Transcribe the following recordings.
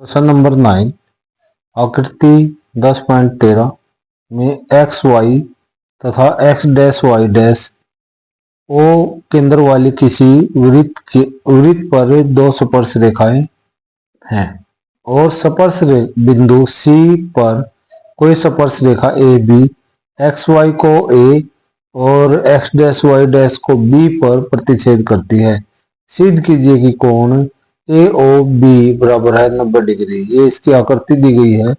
Question number 9 आकृति 10.13 में X Y तथा X dash Y dash O केंद्र वाली किसी वृत्त पर दो स्पर्श रेखाएं हैं और स्पर्श बिंदु सी पर कोई स्पर्श रेखा ए बी एक्स वाई को ए और एक्स डैश वाई डैश को बी पर प्रतिच्छेद करती है। सिद्ध कीजिए कि कोण ए ओ बी बराबर है 90 डिग्री। ये इसकी आकृति दी गई है।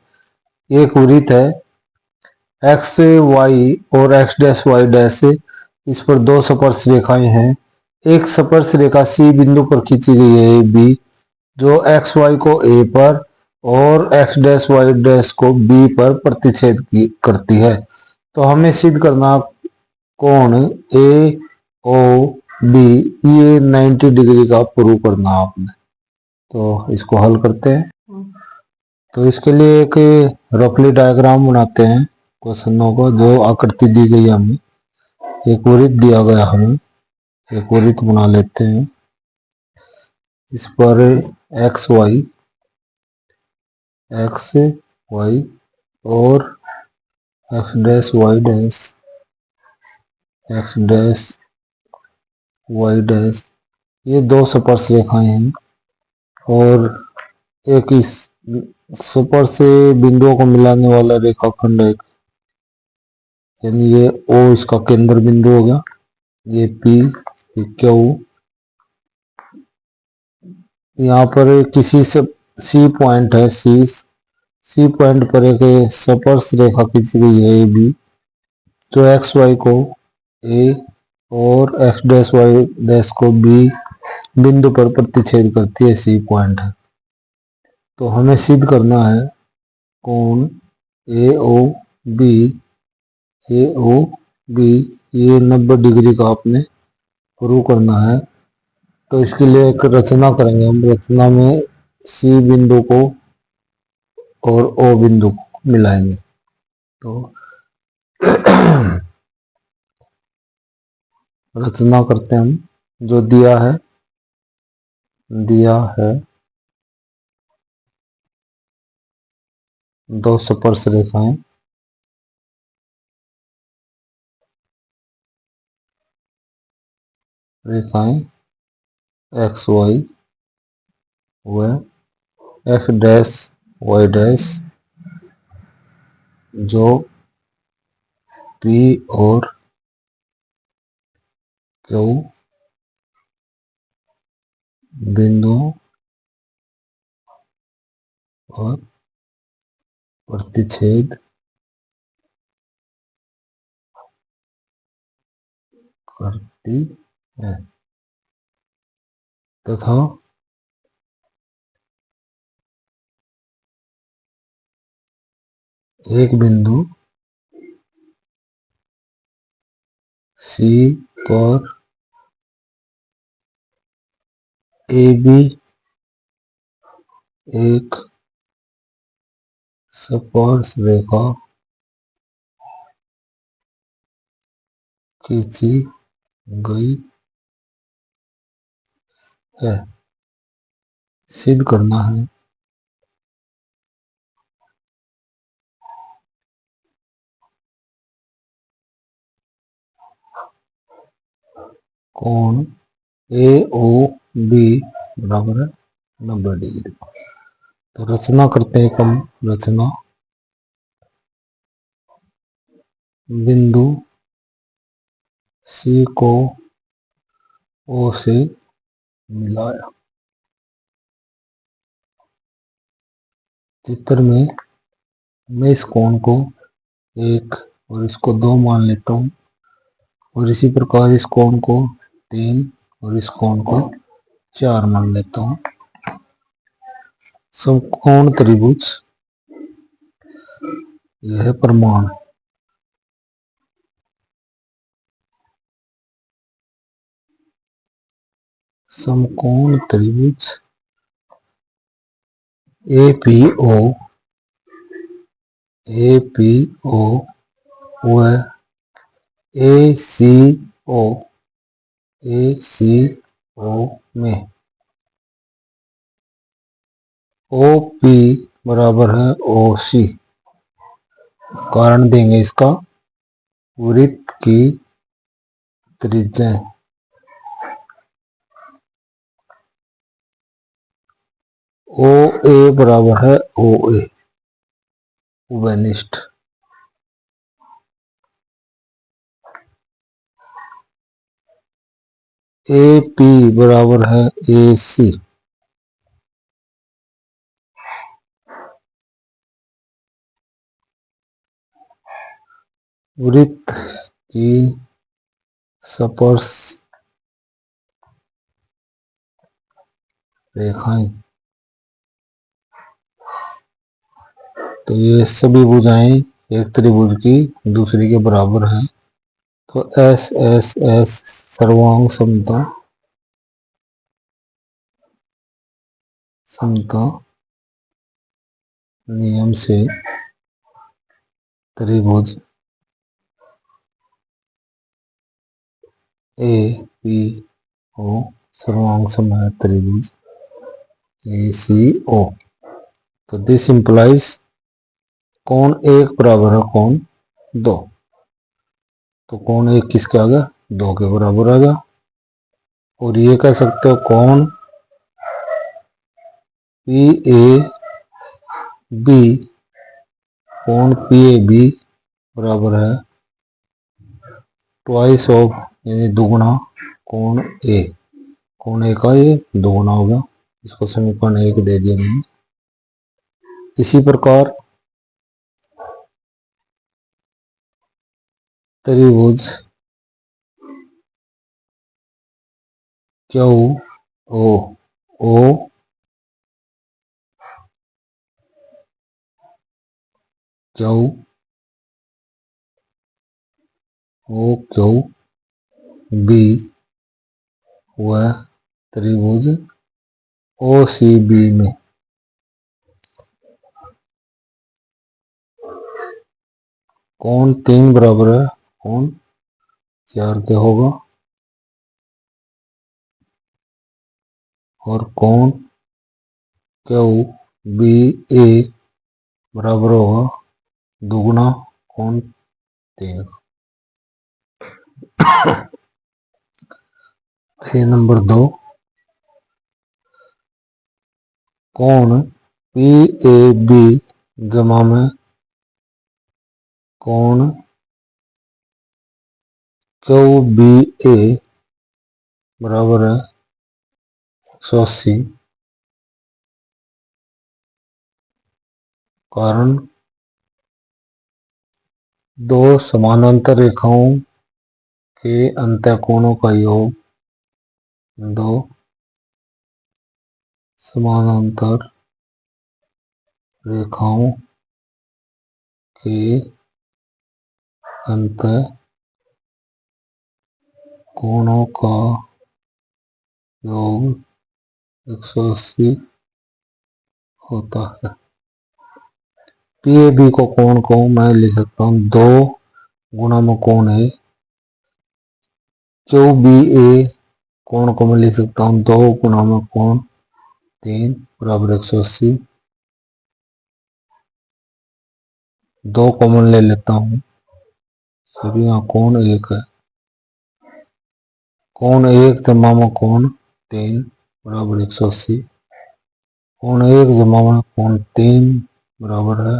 ये एक वृत्त है एक्स वाई और एक्स डैश वाई डैश, इस पर दो स्पर्श रेखाएं हैं। एक स्पर्श रेखा सी बिंदु पर खींची गई है ए बी, जो एक्स वाई को ए पर और एक्स डैश वाई डैश को बी पर प्रतिच्छेद करती है। तो हमें सिद्ध करना कोण ए ओ बी, ये 90 डिग्री का प्रूव करना आपने। तो इसको हल करते हैं। तो इसके लिए एक रफली डायग्राम बनाते हैं क्वेश्चनों को, जो आकृति दी गई है हमें। एक वृत्त दिया गया हमें, एक वृत्त बना लेते हैं। इस पर एक्स वाई और एक्स डैश वाई डैश ये दो स्पर्श रेखाएं हैं और एक इस स्पर्श बिंदुओं को मिलाने वाला रेखाखंड एक, यानी ये ओ इसका केंद्र बिंदु हो गया, ये पी, ये क्यू। यहाँ पर किसी से सी पॉइंट है, सी पॉइंट पर एक स्पर्श रेखा खींची गई है ए बी, जो एक्स वाई को ए और एक्स डैश वाई डैश को बी बिंदु पर प्रतिच्छेद करती है, सी पॉइंट है। तो हमें सिद्ध करना है कोण ए ओ बी ये 90 डिग्री का आपने प्रूव करना है। तो इसके लिए एक रचना करेंगे हम। रचना में सी बिंदु को और ओ बिंदु को मिलाएंगे। तो रचना करते हैं हम। जो दिया है दो स्पर्श रेखाएं, एक्स वाई व एक्स डैश वाई डैश, जो पी और क्यू बिंदुओं और प्रतिच्छेद करती है तथा एक बिंदु सी पर ए बी एक स्पर्श रेखा खींची गई है। सिद्ध करना है कोण ए ओ बी बराबर है 90 डिग्री। तो रचना करते हैं हम। रचना बिंदु सी को ओ से मिलाया। चित्र में मैं इस कोण को 1 और इसको 2 मान लेता हूँ, और इसी प्रकार इस कोण को 3 और इस कोण को 4 मान लेता हूँ। समकोण त्रिभुज यह प्रमाण समकोण त्रिभुज APO व ACO में ओ पी बराबर है ओ सी। कारण देंगे इसका, वृत्त की त्रिज्या ओ ए बराबर है ओ ए, उभयनिष्ठ। ए पी बराबर है ए सी। वृत्त की स्पर्श रेखाएं, तो ये सभी भुजाएं एक त्रिभुज की दूसरी के बराबर है, तो एस एस एस सर्वांग समता समता नियम से त्रिभुज ए पी ओ सर्वांग समय त्रिभुज ए सी ओ। तो दिस इंप्लाइज कोण एक बराबर है कोण दो, तो कोण एक किसके आ गया, दो के बराबर आ गया। और ये कह सकते हो कोण पी ए बी, कोण पी ए बी बराबर है ट्वाइस ऑफ यानी दुगुना कोण ए। कोण ए का ये दुगुना होगा, इसको समीकरण एक दे दिया मैंने। इसी प्रकार त्रिभुज Q O O Q O Q B व त्रिभुज ओ सी बी में कोण तीन बराबर है कोण चार के होगा, और कोण क्यू बी ए बराबर होगा दुगुना कोण तीन। नंबर दो, कोण पी ए बी जमा में कोण क्यू बी ए बराबर है 180। कारण दो समानांतर रेखाओं के अंतःकोणों का योग, दो समानांतर रेखाओं के अंतःकोणों का योग 180 होता है। पी ए बी को कोण को मैं लिख सकता हूँ दो गुणा में कोण है, क्यू बी ए कोण को मैं लिख सकता हूँ दो गुणा में कोण तीन बराबर 180। दो कॉमन ले लेता हूँ, सभी यहाँ कोण एक है, कोण एक जमा में कोण तीन बराबर 180। कोण एक जमा में कोण तीन बराबर है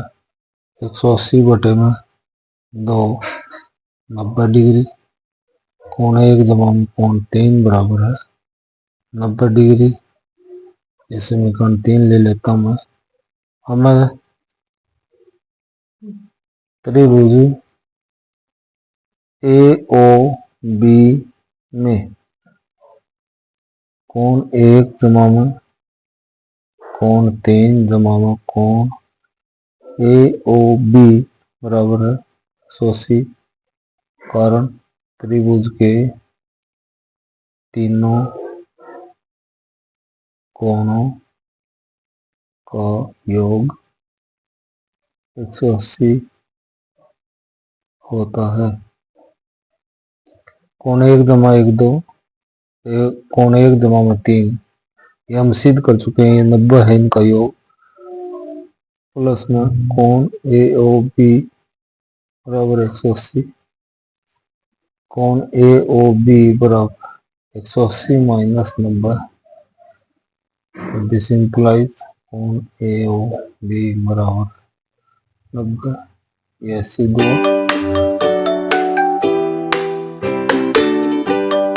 180 बटे में दो 90 डिग्री। कोण एक जमा में कोण तीन बराबर है 90 डिग्री। ये समीकरण तीन ले लेता हूं मैं। हमें त्रिभुज ए ओ बी में कोण एक जमा में कोण तीन जमा में कोण ए ओ बी बराबर है 180। कारण त्रिभुज के तीनों कोणों का योग 180 होता है। कोण एक जमा एक दो, कोण एक जमा में तीन, ये हम सिद्ध कर चुके हैं, ये 90 है इनका योग। प्लस में कोण ए ओ बी बराबर 180, कोण ए ओ बी बराबर 180 माइनस 90। दिस इंप्लाइज कोण ए ओ बी बराबर 90, ये सी 2